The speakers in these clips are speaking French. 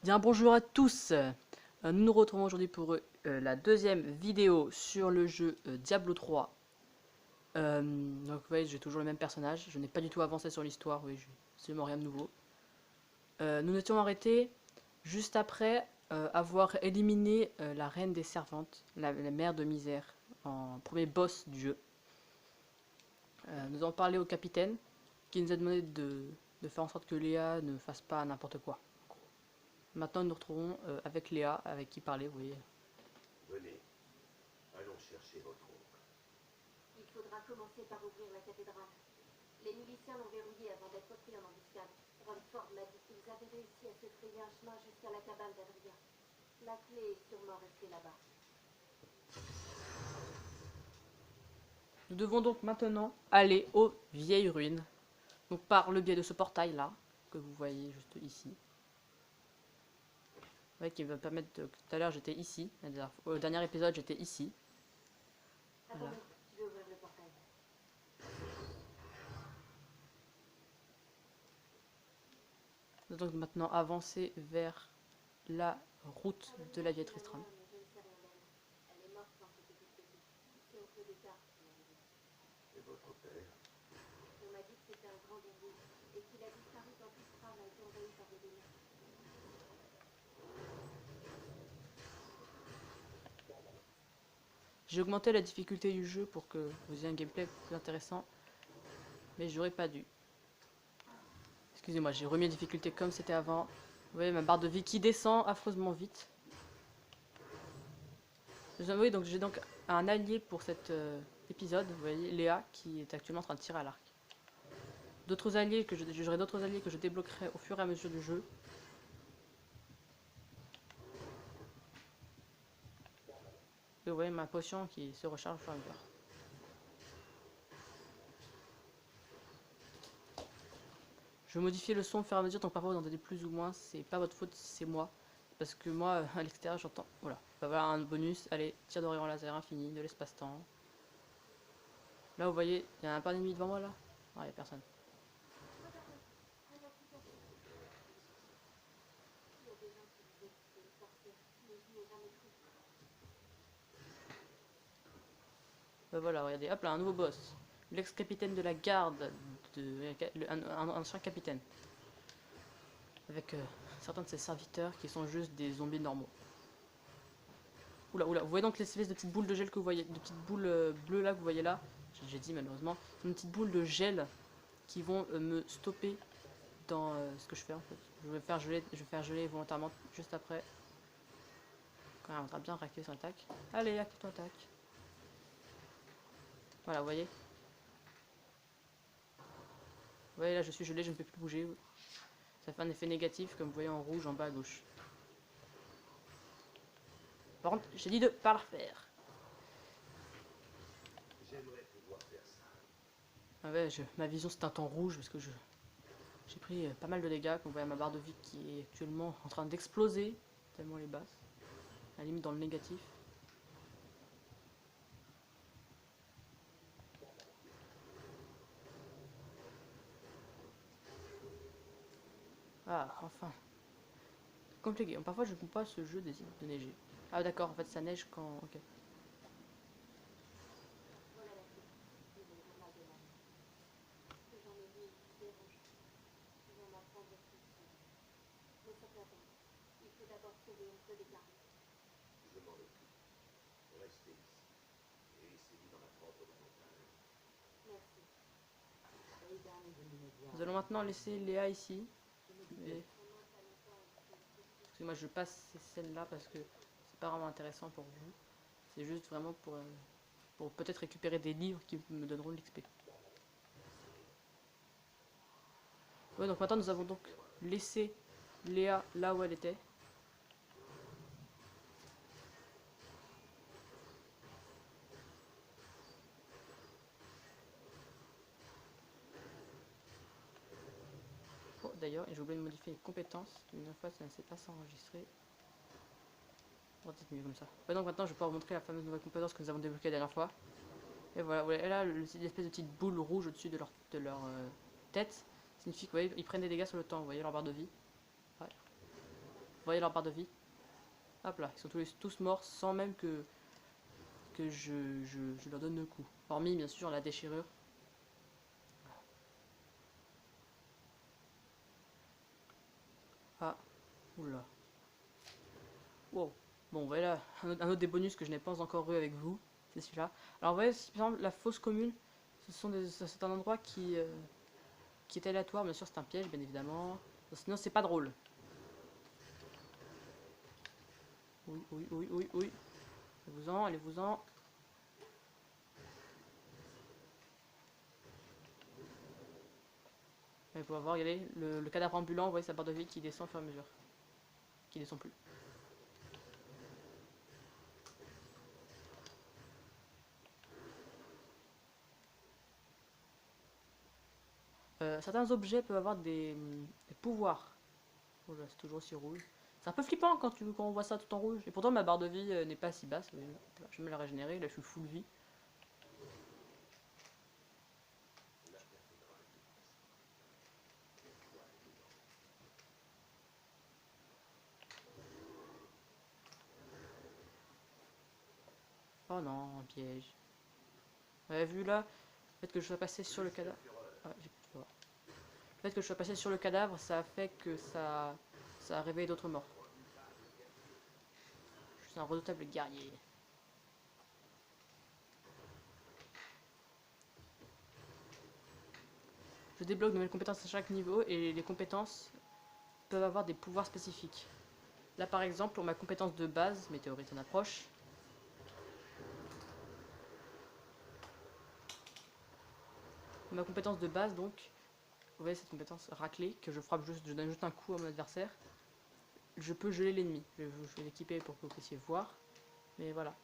Bien bonjour à tous. Nous nous retrouvons aujourd'hui pour la deuxième vidéo sur le jeu Diablo 3. Donc vous voyez, j'ai toujours le même personnage, je n'ai pas du tout avancé sur l'histoire, oui, j'ai absolument rien de nouveau. Nous nous étions arrêtés juste après avoir éliminé la reine des servantes, la mère de misère, en premier boss du jeu. Nous avons parlé au capitaine, qui nous a demandé de faire en sorte que Léa ne fasse pas n'importe quoi. Maintenant nous nous retrouvons avec Léa, avec qui parler, vous voyez. Venez, allons chercher votre oncle. Il faudra commencer par ouvrir la cathédrale. Les miliciens l'ont verrouillée avant d'être pris en embuscade. Rumford m'a dit qu'ils avaient réussi à se frayer un chemin jusqu'à la cabane d'Adrien. La clé est sûrement restée là-bas. Nous devons donc maintenant aller aux vieilles ruines. Donc par le biais de ce portail là, que vous voyez juste ici. Ouais, qui va permettre de... Tout à l'heure j'étais ici, au dernier épisode j'étais ici. Voilà. Attendez, je vais ouvrir le portail. Nous devons donc maintenant avancer vers la route de la vieille Tristram. Je ne sais rien d'elle. Elle est morte quand j'étais toute petite. C'est oncle Descartes qui m'a dit. Et votre père? On m'a dit que c'était un grand guerrier et qu'il a disparu quand Tristram a été envahi par des démons. J'ai augmenté la difficulté du jeu pour que vous ayez un gameplay plus intéressant. Mais j'aurais pas dû. Excusez-moi, j'ai remis la difficulté comme c'était avant. Vous voyez ma barre de vie qui descend affreusement vite. Oui, donc j'ai donc un allié pour cet épisode, vous voyez, Léa, qui est actuellement en train de tirer à l'arc. D'autres alliés que j'aurai d'autres alliés que je débloquerai au fur et à mesure du jeu. Et vous voyez ma potion qui se recharge au fur et à mesure. Je modifie le son au fur et à mesure, donc parfois vous entendez plus ou moins, c'est pas votre faute, c'est moi. Parce que moi, à l'extérieur, j'entends... Voilà, bah, voilà un bonus, allez, tir de rayon laser infini, de l'espace-temps. Là, vous voyez, il y a un pas d'ennemi devant moi, là. Non, il n'y a personne. Il y a des gens qui disaient que c'était une sorcière, mais je n'y ai jamais cru. Bah voilà, regardez, hop là, un nouveau boss. L'ex-capitaine de la garde, un ancien capitaine. Avec certains de ses serviteurs qui sont juste des zombies normaux. Oula, oula, vous voyez donc l'espèce de petites boules de gel que vous voyez, de petites boules bleues là que vous voyez là. J'ai dit malheureusement, une petite boule de gel qui vont me stopper dans ce que je fais en fait. Je vais faire geler volontairement juste après. Quand même, on va bien raquer son attaque. Allez, active ton attaque. Voilà, vous voyez. Vous voyez là, je suis gelé, je ne peux plus bouger. Ça fait un effet négatif, comme vous voyez en rouge en bas à gauche. Par contre, j'ai dit de pas le refaire. J'aimerais pouvoir faire ça. Ah ouais, ma vision c'est un temps rouge parce que j'ai pris pas mal de dégâts. Comme vous voyez ma barre de vie qui est actuellement en train d'exploser, tellement elle est basse. À la limite dans le négatif. Ah, enfin. Compliqué. Parfois je ne comprends pas ce jeu de neiger. Ah d'accord, en fait ça neige quand... Ok. Voilà la clé. C'est le journal de ma vie. Ce que j'en ai lu dérange. Je vais en apprendre plus sur lui. Mais ça peut attendre. Il faut d'abord sauver oncle Descartes. Je m'en occupe. Restez ici. Et essayez d'en apprendre davantage. Merci. Nous allons maintenant laisser Léa ici. Et... Excusez-moi, je passe ces scènes-là parce que c'est pas vraiment intéressant pour vous. C'est juste vraiment pour peut-être récupérer des livres qui me donneront de l'XP. Ouais, donc maintenant nous avons donc laissé Léa là où elle était. Oh, d'ailleurs, j'ai oublié de modifier les compétences. Une fois, ça ne sait pas s'enregistrer. Oh, c'est mieux comme ça. Ouais, donc maintenant, je vais pouvoir vous montrer la fameuse nouvelle compétence que nous avons débloquée la dernière fois. Et voilà, ouais, et là, l'espèce de petite boule rouge au-dessus de leur tête signifie qu'ils prennent des dégâts sur le temps. Vous voyez leur barre de vie. Ouais. voyez leur barre de vie. Hop là, ils sont tous morts sans même que je leur donne le coup. Hormis bien sûr la déchirure. Ah, oula. Wow. Bon, voilà, un autre des bonus que je n'ai pas encore eu avec vous, c'est celui-là. Alors, vous voyez, par exemple, la fosse commune, c'est un endroit qui est aléatoire. Bien sûr, c'est un piège, bien évidemment. Sinon, c'est pas drôle. Oui, oui, oui, oui, oui. Allez-vous-en, allez-vous-en. Vous pouvez voir, regardez, le cadavre ambulant, vous voyez sa barre de vie qui descend au fur et à mesure. Qui descend plus. Certains objets peuvent avoir des pouvoirs. Oh là, c'est toujours aussi rouge. C'est un peu flippant quand on voit ça tout en rouge. Et pourtant, ma barre de vie n'est pas si basse. Je vais me la régénérer. Là, je suis full vie. Oh non, un piège. Vous avez vu là, le fait que je sois passé sur le cadavre. Ah, j'ai plus de pouvoir. Le fait que je sois passé sur le cadavre, ça a fait que ça a réveillé d'autres morts. Je suis un redoutable guerrier. Je débloque de nouvelles compétences à chaque niveau et les compétences peuvent avoir des pouvoirs spécifiques. Là par exemple, pour ma compétence de base, météorite en approche, ma compétence de base donc, vous voyez cette compétence raclée, que je frappe juste, je donne juste un coup à mon adversaire, je peux geler l'ennemi. Je vais l'équiper pour que vous puissiez voir, mais voilà.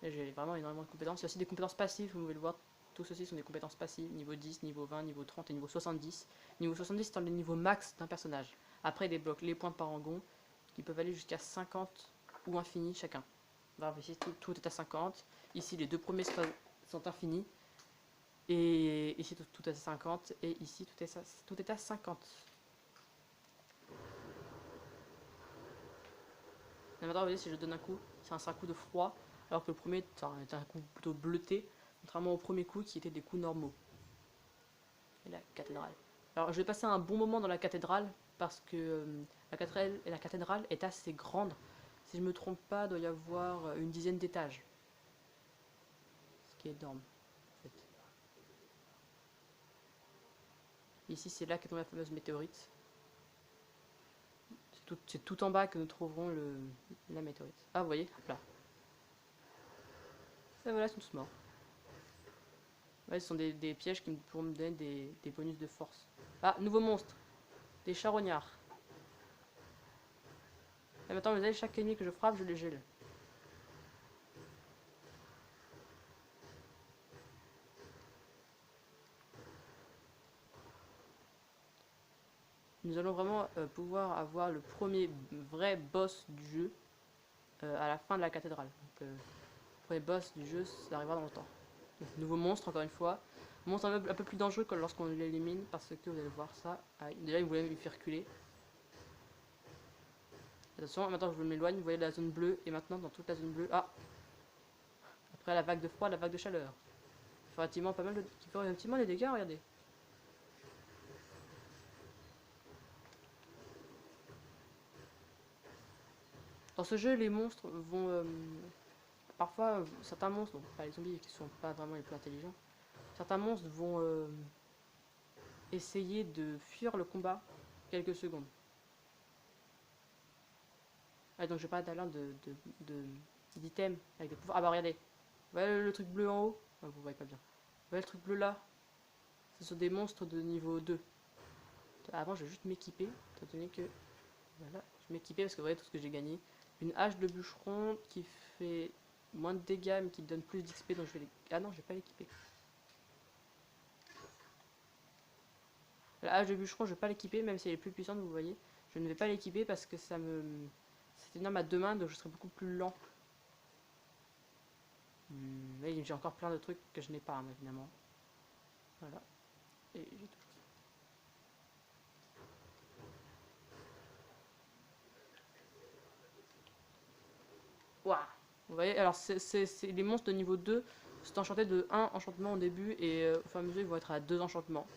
J'ai vraiment énormément de compétences. Il y a aussi des compétences passives, vous pouvez le voir. Tout ceci sont des compétences passives, niveau 10, niveau 20, niveau 30 et niveau 70. Niveau 70 c'est le niveau max d'un personnage. Après, il débloque les points de parangon, qui peuvent aller jusqu'à 50 ou infini chacun. Alors, ici, tout est à 50. Ici, les deux premiers sont infinis. Et ici, tout est à 50. Et ici, tout est à 50. Et maintenant, vous voyez, si je donne un coup, c'est un coup de froid. Alors que le premier est un coup plutôt bleuté. Contrairement au premier coup qui était des coups normaux. Et la cathédrale. Alors je vais passer un bon moment dans la cathédrale parce que la cathédrale est assez grande. Si je me trompe pas, il doit y avoir une dizaine d'étages. Ce qui est énorme. En fait. Ici c'est là qu'est tombée la fameuse météorite. C'est tout en bas que nous trouverons la météorite. Ah vous voyez, hop là. Et voilà, ils sont tous morts. Ouais, ce sont des pièges qui pourront me donner des bonus de force. Ah, nouveau monstre. Des charognards. Et maintenant, vous savez, chaque ennemi que je frappe, je les gèle. Nous allons vraiment pouvoir avoir le premier vrai boss du jeu à la fin de la cathédrale. Donc, le premier boss du jeu, ça arrivera dans longtemps. Donc, nouveau monstre, encore une fois. Monstre un peu plus dangereux que lorsqu'on l'élimine, parce que vous allez voir ça. Ah, déjà, il voulait me faire reculer. Attention, maintenant je m'éloigne, vous voyez la zone bleue, et maintenant dans toute la zone bleue. Ah, après la vague de froid, la vague de chaleur. Il fait relativement pas mal qui fait relativement des dégâts, regardez. Dans ce jeu, les monstres vont... parfois, certains monstres, donc pas les zombies qui sont pas vraiment les plus intelligents, certains monstres vont essayer de fuir le combat quelques secondes. Ah, donc je parle d'ailleurs d'items avec des pouvoirs. Ah bah regardez, vous voyez le truc bleu en haut, ah, vous voyez pas bien. Vous voyez le truc bleu là, ce sont des monstres de niveau 2. Avant je vais juste m'équiper, étant donné que... Voilà, je m'équiper parce que vous voyez tout ce que j'ai gagné. Une hache de bûcheron qui fait moins de dégâts mais qui donne plus d'XP, donc je vais les... Ah non, je vais pas l'équiper. La hache de bûcheron, je vais pas l'équiper, même si elle est plus puissante, vous voyez. Je ne vais pas l'équiper parce que ça me... C'est une arme à deux mains, donc je serai beaucoup plus lent. Oui, j'ai encore plein de trucs que je n'ai pas, hein, évidemment. Voilà. Et j'ai toujours ça. Waouh. Vous voyez, alors c'est les monstres de niveau 2, c'est enchanté de 1 enchantement au début et au fur et à mesure ils vont être à 2 enchantements.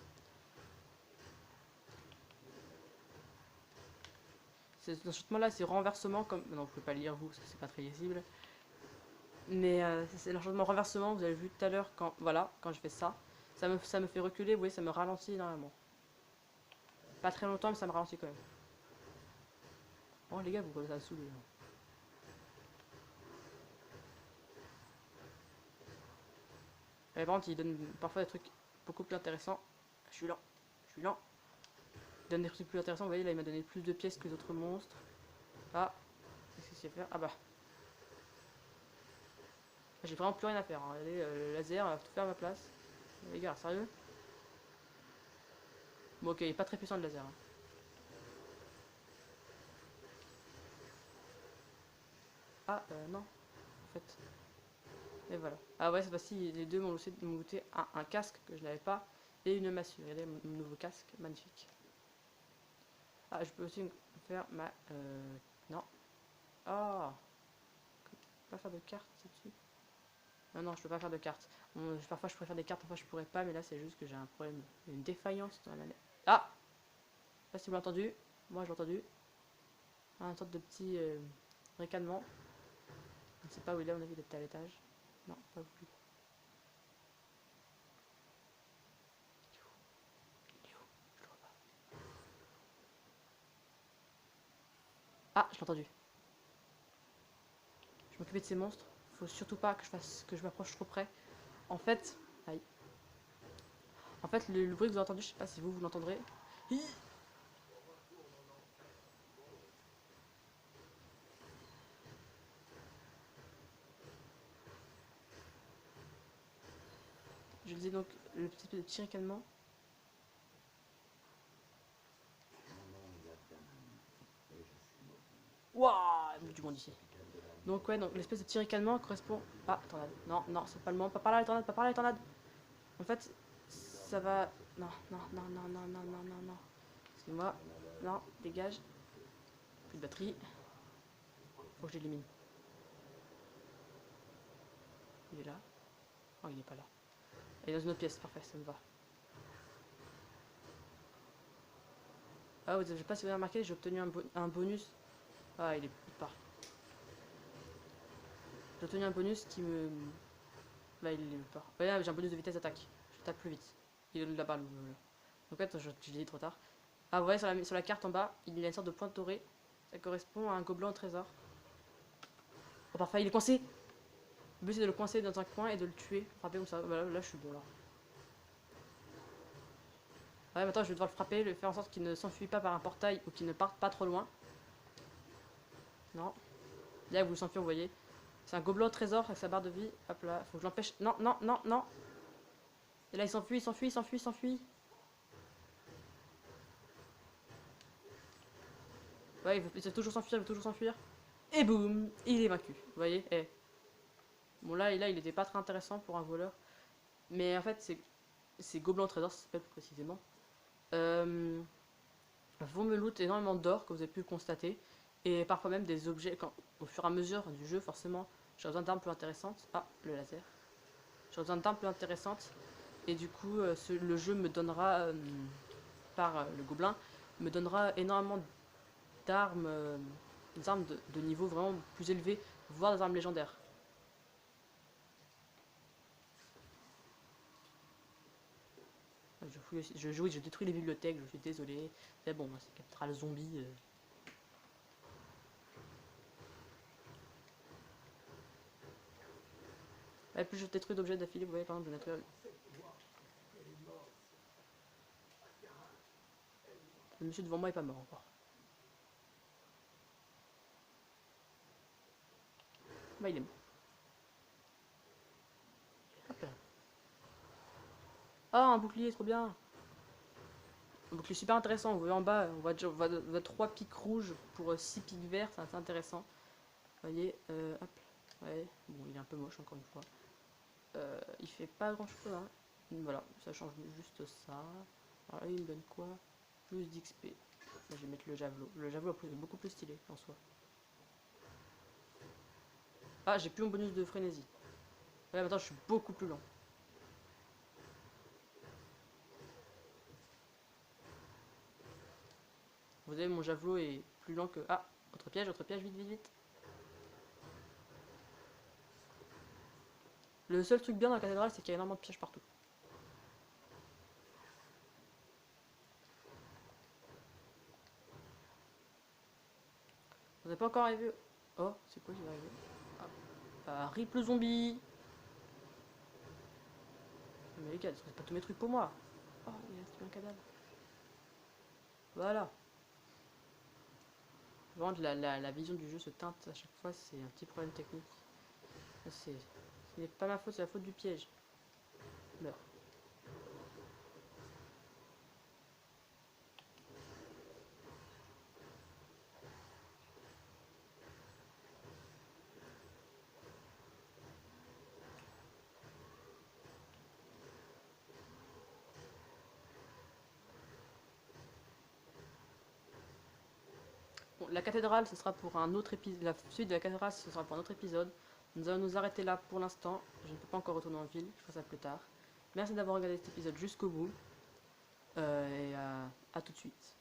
Cet enchantement là c'est renversement comme... Non vous pouvez pas le lire vous parce que c'est pas très lisible. Mais c'est l'enchantement renversement, vous avez vu tout à l'heure quand... Voilà, quand je fais ça. Ça me fait reculer, vous voyez, ça me ralentit énormément. Pas très longtemps mais ça me ralentit quand même. Oh les gars vous commencez à saouler. Mais par contre il donne parfois des trucs beaucoup plus intéressants. Je suis lent, je suis lent. Il donne des trucs plus intéressants, vous voyez là il m'a donné plus de pièces que d'autres monstres. Ah, qu'est-ce qu'il sait faire? Ah bah. J'ai vraiment plus rien à faire. Hein. Regardez, le laser va tout faire à ma place. Les gars, sérieux? Bon, ok, il est pas très puissant le laser. Hein. Ah, non, en fait. Et voilà. Ah ouais, cette fois-ci, les deux m'ont goûté un casque que je n'avais pas et une massue. Regardez mon nouveau casque, magnifique. Ah, je peux aussi faire ma... non. Ah, je peux pas faire de carte dessus. Non, non, je peux pas faire de cartes. Bon, parfois je pourrais faire des cartes, parfois je pourrais pas, mais là c'est juste que j'ai un problème, une défaillance dans la manette. Ah! Je sais pas si vous l'avez entendu, moi j'ai entendu. Un sorte de petit ricanement. Je ne sais pas où il est, on a vu d'être à l'étage. Non, pas voulu. Il est où? Je le vois pas. Ah, je l'ai entendu. Je m'occupais de ces monstres. Faut surtout pas que je m'approche trop près. En fait, aïe. En fait, le bruit que vous avez entendu, je sais pas si vous l'entendrez. Je disais donc le petit ricanement. Waouh, du monde ici. Donc ouais, donc l'espèce de petit ricanement correspond... Ah, tornade. Non, non, c'est pas le moment. Pas par là, les tornades, pas par là, les tornades. En fait, ça va... Non, non, non, non, non, non, non, non, non. Excuse-moi. Non, dégage. Plus de batterie. Faut que je l'élimine. Il est là. Oh, il est pas là. Il est dans une autre pièce, parfait, ça me va. Ah, je sais pas si vous avez remarqué, j'ai obtenu un bonus. Ah, il part. J'ai obtenu un bonus qui me... Là, il part. Ouais, j'ai un bonus de vitesse d'attaque. Je tape plus vite. Il est là-bas, le... Donc, en fait, je l'ai dit trop tard. Ah, ouais, sur la carte en bas, il y a une sorte de pointe dorée. Ça correspond à un gobelin au trésor. Oh, parfait, il est coincé. Le but, c'est de le coincer dans un coin et de le tuer. Frapper comme ça. Voilà, là, je suis bon, là. Ouais, maintenant, je vais devoir le frapper, le faire en sorte qu'il ne s'enfuit pas par un portail ou qu'il ne parte pas trop loin. Non. Là, vous s'enfuir, vous voyez. C'est un gobelin au trésor avec sa barre de vie. Hop là, faut que je l'empêche. Non, non, non, non. Et là, il s'enfuit, il s'enfuit, il s'enfuit, il s'enfuit. Ouais, il veut toujours s'enfuir, il veut toujours s'enfuir. Et boum, il est vaincu. Vous voyez, eh. Bon, là, il était pas très intéressant pour un voleur. Mais en fait, c'est gobelin au trésor, ça s'appelle plus précisément. Vont me loot énormément d'or, comme vous avez pu le constater. Et parfois même des objets. Au fur et à mesure du jeu, forcément, j'ai besoin d'armes plus intéressantes. Ah, le laser. J'ai besoin d'armes plus intéressantes. Et du coup, le jeu me donnera, par le gobelin, me donnera énormément d'armes, des armes de niveau vraiment plus élevé, voire des armes légendaires. Je détruis les bibliothèques, je suis désolé. C'est bon, c'est Capitral Zombie. Ouais, plus je détruis d'objets d'affilée, vous voyez, par exemple, je détruis... Le monsieur devant moi est pas mort encore. Bah, il est mort. Hop là. Ah, un bouclier, trop bien. Un bouclier super intéressant. Vous voyez en bas, on voit 3 pics rouges pour 6 pics verts, c'est assez intéressant. Vous voyez, hop. Ouais, bon, il est un peu moche encore une fois. Il fait pas grand chose, hein. Voilà, ça change juste ça. Alors là, il me donne quoi? Plus d'XP. Là, je vais mettre le javelot. Le javelot est beaucoup plus stylé en soi. Ah, j'ai plus mon bonus de frénésie. Ouais, maintenant je suis beaucoup plus lent. Vous savez, mon javelot est plus lent que... Ah, autre piège, vite, vite, vite. Le seul truc bien dans la cathédrale, c'est qu'il y a énormément de pièges partout. On n'est pas encore arrivé... Oh, c'est quoi qui va arriver? Rip le zombie. Mais les gars, c'est pas tous mes trucs pour moi. Oh, il reste un cadavre. Voilà. Vraiment, la vision du jeu se teinte à chaque fois, c'est un petit problème technique. Ce n'est pas ma faute, c'est la faute du piège. Meurs. Bon, la cathédrale, ce sera pour un autre épisode. La suite de la cathédrale, ce sera pour un autre épisode. Nous allons nous arrêter là pour l'instant. Je ne peux pas encore retourner en ville, je ferai ça plus tard. Merci d'avoir regardé cet épisode jusqu'au bout. Et à tout de suite.